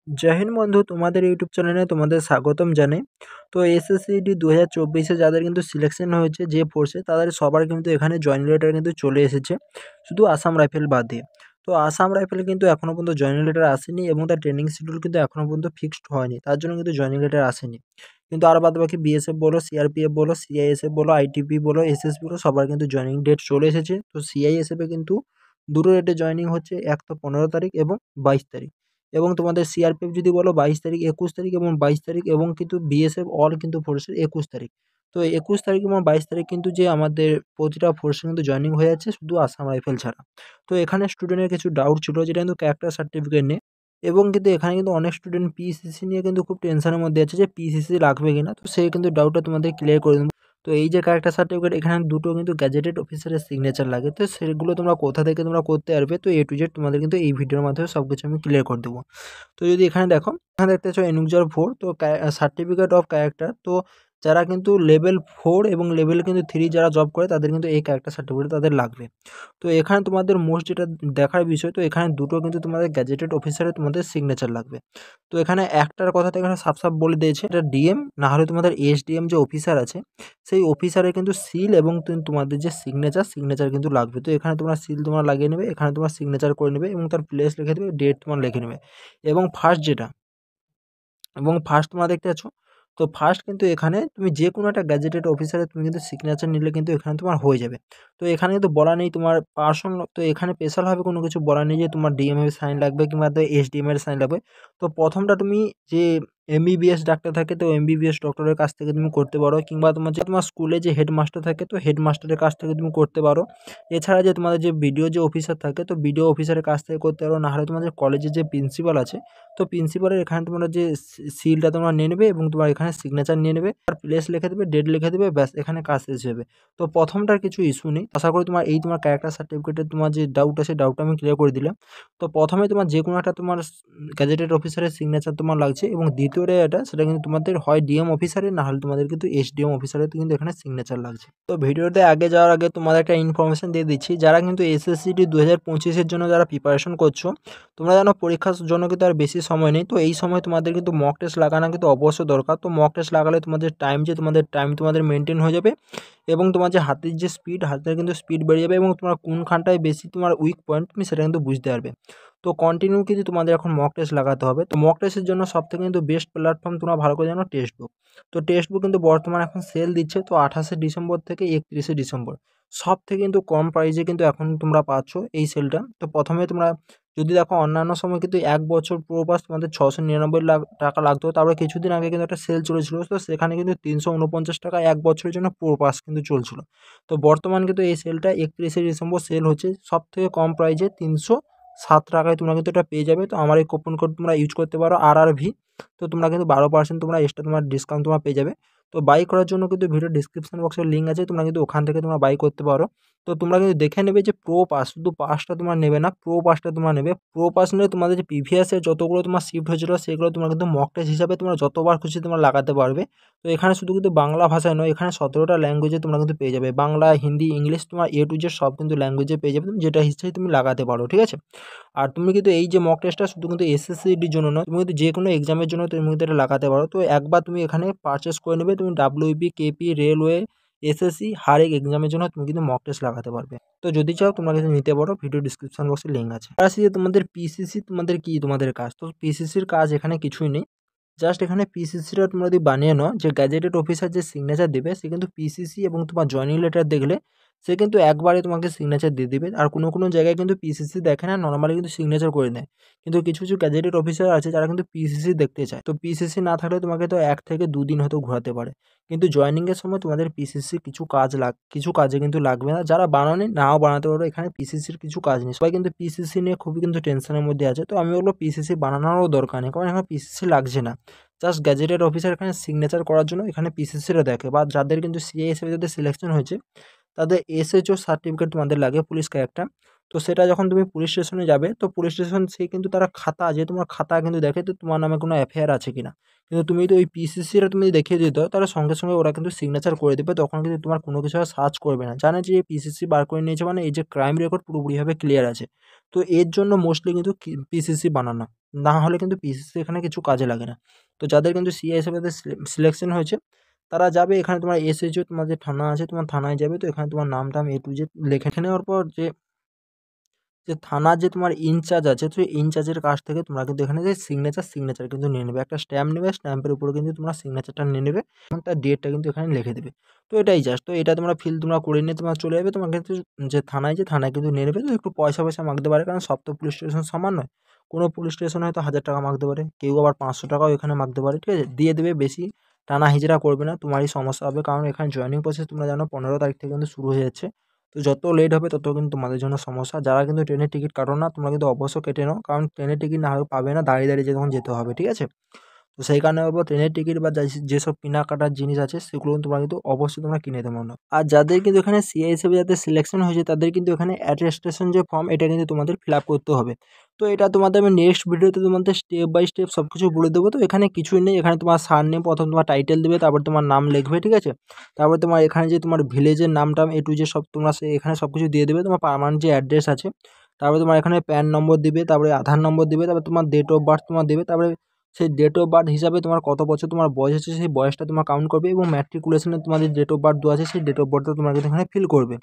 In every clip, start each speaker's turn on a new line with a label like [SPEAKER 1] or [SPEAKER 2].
[SPEAKER 1] জয় হিন্দ বন্ধু, তোমাদের ইউটিউব চ্যানেলে তোমাদের স্বাগতম জানাই। তো এসএসসিডি 2024-এ যাদের কিন্তু সিলেকশন হয়েছে যে ফোর্সে, তাদের সবার কিন্তু এখানে জয়েনিং লেটার কিন্তু চলে এসেছে, শুধু আসাম রাইফেল বাদ দিয়ে। তো আসাম রাইফেল কিন্তু এখনও পর্যন্ত জয়েনিং লেটার আসেনি এবং তার ট্রেনিং শিডিউল কিন্তু এখনও পর্যন্ত ফিক্সড হয়নি, তার জন্য কিন্তু জয়েনিং লেটার আসেনি। কিন্তু আর বাদ বাকি বিএসএফ বলো, সিআরপিএফ বলো, সিআইএসএফ বলো, আইটিপি বলো, এসএসবি বলো, সবার কিন্তু জয়েনিং ডেট চলে এসেছে। তো সিআইএসএফে কিন্তু দুটো ডেটে জয়েনিং হচ্ছে, এক তো 15 তারিখ এবং 22 তারিখ। এবং তোমাদের সিআরপিএফ যদি বলো 22 তারিখ, 21 তারিখ এবং 22 তারিখ, এবং কিন্তু বিএসএফ অল কিন্তু ফোর্সের 21 তারিখ। তো 21 তারিখ এবং 22 তারিখ কিন্তু যে আমাদের প্রতিটা ফোর্সে কিন্তু জয়েনিং হয়ে যাচ্ছে, শুধু আসাম রাইফেল ছাড়া। তো এখানে স্টুডেন্টের কিছু ডাউট ছিল, যেটা কিন্তু ক্যারেক্টার সার্টিফিকেট নিয়ে। এবং কিন্তু এখানে কিন্তু অনেক স্টুডেন্ট পিসিসি নিয়ে কিন্তু খুব টেনশনের মধ্যে আছে যে পিসিসি লাগবে কিনা। তো সেই কিন্তু ডাউটটা তোমাদের ক্লিয়ার করে দেবো। তো এই যে ক্যারেক্টার সার্টিফিকেট, এখানে দুটো কিন্তু গ্যাজেটেড অফিসারের সিগনেচার লাগে। তো সেগুলো তোমরা কোথা থেকে তোমরা করতে পারবে, তো A to Z তোমাদের কিন্তু এই ভিডিওর মাধ্যমে সব কিছু আমি ক্লিয়ার করে দেবো। তো যদি এখানে দেখো, এখানে দেখতে পাচ্ছ এনুকজার 4, তো সার্টিফিকেট অফ ক্যারেক্টার। তো যারা কিন্তু লেভেল 4 এবং লেভেল কিন্তু 3 যারা জব করে, তাদের কিন্তু এই ক্যারেক্টার সার্টিফিকেট তাদের লাগবে। তো এখানে তোমাদের মোস্ট যেটা দেখার বিষয়, তো এখানে দুটো কিন্তু তোমাদের গ্যাজেটেড অফিসারে তোমাদের সিগনেচার লাগবে। তো এখানে একটার কথা তো এখানে সাফ সাফ বলে দিয়েছে, এটা ডিএম না হলে তোমাদের এসডিএম যে অফিসার আছে, সেই অফিসারের কিন্তু সিল এবং তোমাদের যে সিগনেচার কিন্তু লাগবে। তো এখানে তোমরা সিল তোমরা লাগিয়ে নেবে, এখানে তোমরা সিগনেচার করে নেবে এবং তার প্লেস লিখে দেবে, ডেট তোমার লিখে নেবে। এবং ফার্স্ট তোমরা দেখতে পাচ্ছ, তো ফার্স্ট কিন্তু এখানে তুমি যে কোনো একটা গ্যাজেটেড অফিসারে তুমি কিন্তু সিগনেচার নিলে কিন্তু এখানে তোমার হয়ে যাবে। তো এখানে কিন্তু বলা নেই তোমার পার্সোনাল, তো এখানে স্পেশালভাবে কোনো কিছু বলা নেই যে তোমার ডিএম এর সাইন লাগবে কিংবা এসডিএম এর সাইন লাগবে। তো প্রথমটা তুমি যে এমবিবিএস ডাক্তার থাকে, তো এমবিবিএস ডক্টরের কাছ থেকে তুমি করতে পারো, কিংবা তোমার স্কুলে যে হেডমাস্টার থাকে, তো হেডমাস্টারের কাছ থেকে তুমি করতে পারো। এছাড়া যে তোমাদের যে বিডিও যে অফিসার থাকে, তো বিডিও অফিসারের কাছ থেকে করতে পারো, না হলে তোমাদের কলেজের যে প্রিন্সিপাল আছে, তো প্রিন্সিপালের এখানে তোমরা যে সিলটা তোমরা নিয়ে নেবে এবং তোমার এখানে সিগনেচার নিয়ে নেবে, আর প্লেস লিখে দেবে, ডেট লিখে দেবে, ব্যাস এখানে কাজ শেষ হবে। তো প্রথমটার কিছু ইস্যু নেই। আশা করি তোমার ক্যারেক্টার সার্টিফিকেটের তোমার যে ডাউট আছে, ডাউটটা আমি ক্লিয়ার করে দিলাম। তো প্রথমে তোমার যে কোনো একটা তোমার গ্যাজেটেড অফিসারের সিগনেচার তোমার লাগছে, এবং দ্বিতীয়টা সেটা কিন্তু তোমাদের হয় ডিএম অফিসারের, না হলে তোমাদের কিন্তু এসডিএম অফিসারের কিন্তু এখানে সিগনেচার লাগছে। তো ভিডিওতে আগে যাওয়ার আগে তোমাদের একটা ইনফরমেশন দিয়ে দিচ্ছি, যারা কিন্তু এসএসসিটি 2025-এর জন্য যারা প্রিপারেশন করছো, তোমরা জানো পরীক্ষার জন্য কিন্তু আর বেশি সময় নেই। তো এই সময় তোমাদের কিন্তু মক টেস্ট লাগানো কিন্তু অবশ্যই দরকার। তো মক টেস্ট লাগালে তোমাদের টাইম তোমাদের মেনটেন হয়ে যাবে, এবং তোমার যে হাতের কিন্তু স্পিড বেড়ে যাবে, এবং তোমার কোনখানটায় বেশি তোমার উইক পয়েন্ট তুমি সেটা কিন্তু বুঝতে পারবে। তো কন্টিনিউ কিন্তু তোমাদের এখন মক টেস্ট লাগাতে হবে। তো মক টেস্টের জন্য সবথেকে কিন্তু বেস্ট প্ল্যাটফর্ম তোমরা ভালো করে জানো, টেক্সট বুক। তো টেক্সট বুক কিন্তু বর্তমানে এখন সেল দিচ্ছে, তো 28শে ডিসেম্বর থেকে 31শে ডিসেম্বর সব থেকে কিন্তু কম প্রাইসে কিন্তু এখন তোমরা পাচ্ছ এই সেলটা। তো প্রথমে তোমরা যদি দেখো, অন্যান্য সময় কিন্তু 1 বছর পুরো পাস তোমাদের 699 টাকা লাগতো। তারপরে কিছুদিন আগে কিন্তু একটা সেল চলেছিল, তো সেখানে কিন্তু 349 টাকা 1 বছরের জন্য পুরো পাস কিন্তু চলছিল। তো বর্তমান কিন্তু এই সেলটা 31শে ডিসেম্বর সেল হচ্ছে, সব থেকে কম প্রাইসে 307 টাকায় তোমরা কিন্তু এটা পেয়ে যাবে। তো আমার এই কুপন কোড তোমরা ইউজ করতে পারো, RRV। তো তোমরা কিন্তু 12% তোমরা এক্সট্রা তোমার ডিসকাউন্ট তোমরা পেয়ে যাবে। তো বাই করার জন্য কিন্তু ভিডিও ডিসক্রিপশন বক্সের লিঙ্ক আছে, তোমরা কিন্তু ওখান থেকে তোমরা বাই করতে পারো। তো তোমরা কিন্তু দেখে নেবে যে প্রো পাস, শুধু পাসটা তোমরা নেবে না, প্রো পাসটা তোমরা নেবে। প্রো পাস নিলে তোমাদের যে প্রিভিয়াসে যতগুলো তোমার শিফট হয়েছিল, সেগুলো তোমরা কিন্তু মক টেস্ট হিসাবে তোমরা যতবার খুশি তোমরা লাগাতে পারবে। তো এখানে শুধু কিন্তু বাংলা ভাষায় নয়, এখানে 17টা ল্যাঙ্গুয়েজে তোমরা কিন্তু পেয়ে যাবে, বাংলা, হিন্দি, ইংলিশ, তোমার A to Z সব কিন্তু ল্যাঙ্গুয়েজে পেয়ে যাবে, তুমি যেটা হিসেবে তুমি লাগাতে পারো, ঠিক আছে। আর তুমি কিন্তু এই যে মক টেস্টটা শুধু কিন্তু এসএসসিডির জন্য নয়, তুমি কিন্তু যে কোনো এক্সামের জন্য তুমি কিন্তু এটা লাগাতে পারো। তো একবার তুমি এখানে পারচেস করে নেবে, তুমি ডাব্লিউবি, কেপি, রেলওয়ে, এসএসসি হর এক এক্সামের জন্য তুমি কিন্তু মক টেস্ট লাগাতে পারবে। তো যদি চাও তোমরা কিন্তু নিতে পারো, ভিডিও ডিসক্রিপশন বক্সে লিঙ্ক আছে। আর আসি যে তোমাদের পিসিসি, তোমাদের কাজ, তো পিসিসির কাজ এখানে কিছুই নেই। জাস্ট এখানে পিসিসিটা তোমরা যদি বানিয়ে নাও, যে গ্যাজেটেড অফিসার যে সিগনেচার দেবে, সে কিন্তু পিসিসি এবং তোমার জয়েনিং লেটার দেখলে সে কিন্তু একবারে তোমাকে সিগনেচার দিয়ে দিবে। আর কোনো কোনো জায়গায় কিন্তু পিসিসি দেখে না, নর্মালি কিন্তু সিগনেচার করে দেয়। কিন্তু কিছু কিছু গ্যাজেটেড অফিসার আছে যারা কিন্তু পিসিসি দেখতে চায়। তো পিসিসি না থাকলে তোমাকে তো 1 থেকে 2 দিন হয়তো ঘোরাতে পারে। কিন্তু জয়েনিংয়ের সময় তোমাদের পিসিসি কিছু কাজে কিন্তু লাগবে না। যারা বানানি নাও বানাতে পারো, এখানে পিসিসির কিছু কাজ নেই। সবাই কিন্তু পিসিসি নিয়ে খুবই কিন্তু টেনশনের মধ্যে আছে। তো আমি বলবো পিসিসি বানানোরও দরকার নেই, কারণ এখন পিসিসি লাগছে না। জাস্ট গ্যাজেটেড অফিসার এখানে সিগনেচার করার জন্য এখানে পিসিসিরা দেখে, বা যাদের কিন্তু সিএ হিসেবে যাদের সিলেকশন হয়েছে, তাদের এসএইচও সার্টিফিকেট তোমাদের লাগে, পুলিশ ক্যারেক্টার। তো সেটা যখন তুমি পুলিশ স্টেশনে যাবে, তো পুলিশ স্টেশন সে কিন্তু তারা খাতা, যে তোমার খাতা কিন্তু দেখে তো তোমার নামে কোনো এফআইআর আছে কিনা। কিন্তু তুমি তো ওই পিসিসিরা তুমি দেখিয়ে দিতে দাও, তাহলে সঙ্গে সঙ্গে ওরা কিন্তু সিগনেচার করে দেবে, তখন কিন্তু তোমার কোনো কিছু আর সার্চ করবে না, জানে যে পিসিসি বার করে নিয়েছে, মানে এই যে ক্রাইম রেকর্ড পুরোপুরিভাবে ক্লিয়ার আছে। তো এর জন্য মোস্টলি কিন্তু পিসিসি বানানো। না হলে কিন্তু পিসিসি এখানে কিছু কাজে লাগে না। তো যাদের কিন্তু সিআই হিসেবে সিলেকশন হয়েছে তারা যাবে এখানে, তোমার এসএইচও তোমার যে থানা আছে তোমার থানায় যাবে। তো এখানে তোমার নাম-টাম A to Z লিখে নেওয়ার পর যে থানার যে তোমার ইনচার্জ আছে, তো ইনচার্জের কাছ থেকে তোমরা কিন্তু এখানে যে সিগনেচার কিন্তু নিয়ে নেবে। একটা স্ট্যাম্প নেবে, স্ট্যাম্পের উপরে কিন্তু তোমরা সিগনেচারটা নিয়ে নেবে এবং তার ডেটটা কিন্তু এখানে লিখে দেবে। তো এটাই জাস্ট। তো এটা তোমরা তোমরা করে নিয়ে তোমরা চলে যাবে। তোমার কিন্তু যে থানায় কিন্তু নিয়ে নেবে। তো একটু পয়সা মাগতে পারে, কারণ সব তো পুলিশ স্টেশন সমান নয়। কোনো পুলিশ স্টেশনে হয়তো 1000 টাকা মাগতে পারে, কেউ আবার 500 টাকাও এখানে মাগতে পারে, ঠিক আছে? দিয়ে দেবে, বেশি টানা হিজড়া করবে না, তোমারই সমস্যা হবে। কারণ এখানে জয়েনিং প্রসেস তোমরা জানো 15 তারিখ থেকে কিন্তু শুরু হয়ে যাচ্ছে। তো যত লেট হবে তত কিন্তু তোমাদের জন্য সমস্যা। যারা কিন্তু ট্রেনের টিকিট কাটো না তোমরা কিন্তু অবশ্যই কেটে নাও, কারণ ট্রেনের টিকিট না হলে পাবে না, দাঁড়িয়ে যখন যেতে হবে, ঠিক আছে? তো সেই কারণে বলবো ট্রেনের টিকিট বা যেসব কেনাকাটার জিনিস আছে সেগুলো তোমরা কিন্তু অবশ্যই তোমরা কিনে নিতে পারো। আর যাদের কিন্তু এখানে সিআই হিসেবে যাদের সিলেকশন হয়েছে তাদের কিন্তু এখানে অ্যাটেস্টেশন যে ফর্ম এটা কিন্তু তোমাদের ফিল আপ করতে হবে। তো এটা তোমাদের আমি নেক্সট ভিডিওতে তোমাদের স্টেপ বাই স্টেপ সব কিছু বলে দেবো। তো এখানে কিছুই নেই, এখানে তোমার সারনেম, প্রথম তোমার টাইটেল দেবে, তারপর তোমার নাম লিখবে, ঠিক আছে? তারপর তোমার এখানে যে তোমার ভিলেজের নামটা A to Z সব তোমরা এখানে সব কিছু দিয়ে দেবে। তোমার পার্মানেন্ট যে অ্যাড্রেস আছে, তারপরে তোমার এখানে প্যান নম্বর দিবে, তারপরে আধার নম্বর দিবে, তারপর তোমার ডেট অফ বার্থ তোমার দেবে, তারপরে সেই ডেট অফ বার্থ হিসাবে তোমার কত বছর তোমার বয়স আছে সেই বয়সটা তোমার কাউন্ট করবে, এবং ম্যাট্রিকুলেশনে তোমাদের ডেট অফ বার্থ দেওয়া আছে সেই ডেট অফ বার্থটা তোমরা কিন্তু এখানে ফিল করবে।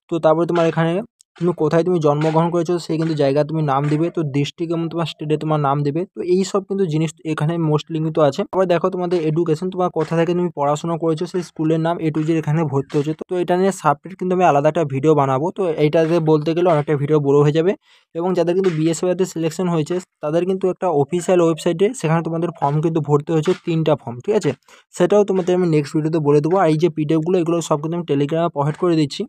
[SPEAKER 1] তো তারপরে তোমার এখানে তুমি কোথায় তুমি জন্মগ্রহণ করেছো সেই কিন্তু জায়গা তুমি নাম দিবে, তো ডিস্ট্রিক্ট এবং তোমার স্টেটে তোমার নাম দেবে। তো এই সব কিন্তু জিনিস এখানে মোস্টলি কিন্তু আছে। আবার দেখো তোমাদের এডুকেশন, তোমার কোথা থেকে তুমি পড়াশোনা করেছো সেই স্কুলের নাম A to Z এখানে ভর্তি হচ্ছে। তো এটা নিয়ে সাবজেক্ট কিন্তু আমি আলাদা একটা ভিডিও বানাবো। তো এইটাতে বলতে গেলে অনেকটা ভিডিও বড় হয়ে যাবে। এবং যাদের কিন্তু বিএসএফ সিলেকশন হয়েছে তাদের কিন্তু একটা অফিসিয়াল ওয়েবসাইটে সেখানে তোমাদের ফর্ম কিন্তু ভরতে হয়েছে 3টা ফর্ম, ঠিক আছে? সেটাও তোমাদের আমি নেক্সট ভিডিওতে বলে দেবো। আর এই যে পিডিএফগুলো এগুলো সব কিন্তু আমি টেলিগ্রামে প্রোভাইড করে দিচ্ছি।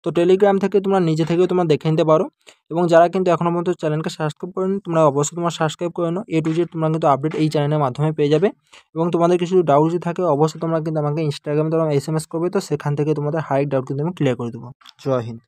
[SPEAKER 1] তো টেলিগ্রাম থেকে তোমরা নিজে থেকেও তোমরা দেখে নিতে পারো। এবং যারা কিন্তু এখনও পর্যন্ত চ্যানেলকে সাবস্ক্রাইব করেনি তোমরা অবশ্যই তোমরা সাবস্ক্রাইব করে নাও। A to Z তোমরা কিন্তু আপডেট এই চ্যানেলের মাধ্যমে পেয়ে যাবে। এবং তোমাদের কিছু ডাউট যদি থাকে অবশ্যই তোমরা কিন্তু আমাকে ইনস্টাগ্রামে তোমরা SMS করবে, তো সেখান থেকে তোমাদের হাইক ডাউট কিন্তু আমি ক্লিয়ার করে দেবো। জয় হিন্দ।